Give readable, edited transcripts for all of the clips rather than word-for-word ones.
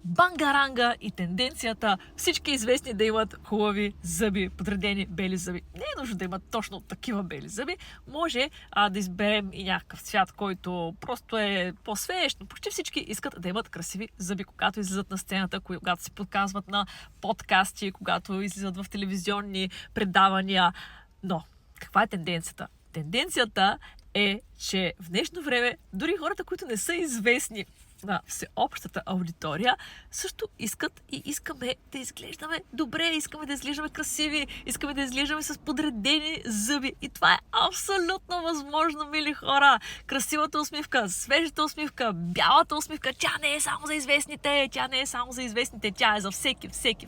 бангаранга и тенденцията всички известни да имат хубави зъби, подредени бели зъби. Не е нужно да имат точно такива бели зъби. Може да изберем и някакъв цвят, който просто е по-свеж, но почти всички искат да имат красиви зъби, когато излизат на сцената, когато се подказват на подкасти, когато излизат в телевизионни предавания. Но каква е тенденцията? Тенденцията е, че в днешно време дори хората, които не са известни на всеобщата аудитория, също искат и искаме да изглеждаме добре, искаме да изглеждаме красиви, искаме да изглеждаме с подредени зъби. И това е абсолютно възможно, мили хора. Красивата усмивка, свежата усмивка, бялата усмивка, тя не е само за известните, тя е за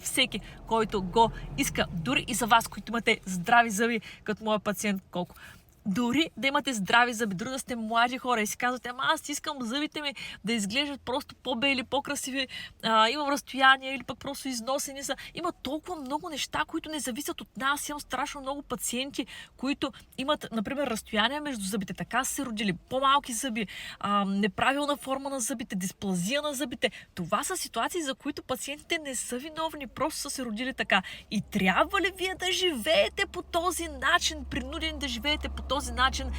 всеки, който го иска. Дори и за вас, които имате здрави зъби, като моя пациент, колко. Дори да имате здрави зъби, дори да сте млади хора и си казвате, аз искам зъбите ми да изглеждат просто по-бели, по-красиви, имам разстояние или пък просто износени са. Има толкова много неща, които не зависят от нас. Имам страшно много пациенти, които имат, например, разстояние между зъбите. Така са се родили, по-малки зъби, неправилна форма на зъбите, дисплазия на зъбите. Това са ситуации, за които пациентите не са виновни, просто са се родили така. И трябва ли вие да живеете по този начин, принудени да живеете по този начин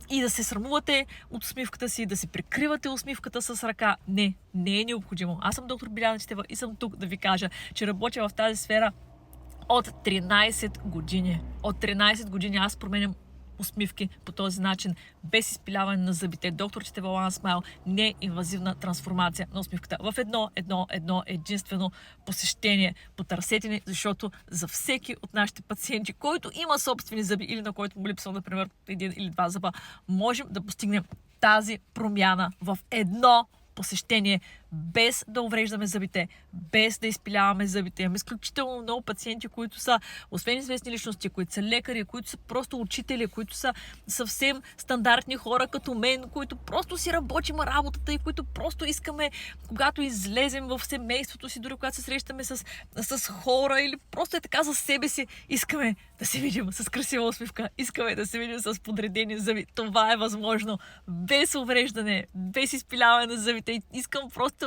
и да се срамувате от усмивката си, да си прикривате усмивката с ръка? Не е необходимо. Аз съм доктор Биляна Четева и съм тук да ви кажа, че работя в тази сфера от 13 години. От 13 години аз променям усмивки по този начин, без изпиляване на зъбите. Доктор Четева One Smile, неинвазивна трансформация на усмивката. В едно единствено посещение. Потърсете ни, защото за всеки от нашите пациенти, който има собствени зъби или на който му липсва, например, един или два зъба, можем да постигнем тази промяна в едно посещение, без да увреждаме зъбите, без да изпиляваме зъбите. Имам изключително много пациенти, които са освен известни личности, които са лекари, които са просто учители, които са съвсем стандартни хора като мен, които просто си работим работата и които просто искаме, когато излезем в семейството си, дори когато се срещаме с хора или просто е така за себе си, искаме да се видим с красива усмивка, искаме да се видим с подредени зъби. Това е възможно без увреждане, без изпиляване на зъбите. Искам просто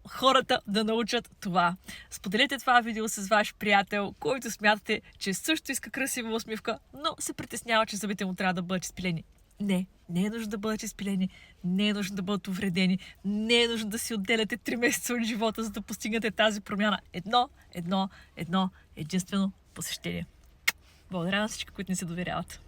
хората да научат това. Споделете това видео с ваш приятел, който смятате, че също иска красива усмивка, но се притеснява, че зъбите му трябва да бъдат изпилени. Не е нужно да бъдат изпилени, не е нужно да бъдат увредени, не е нужно да си отделяте 3 месеца от живота, за да постигнете тази промяна. Едно единствено посещение. Благодаря на всички, които ни се доверяват.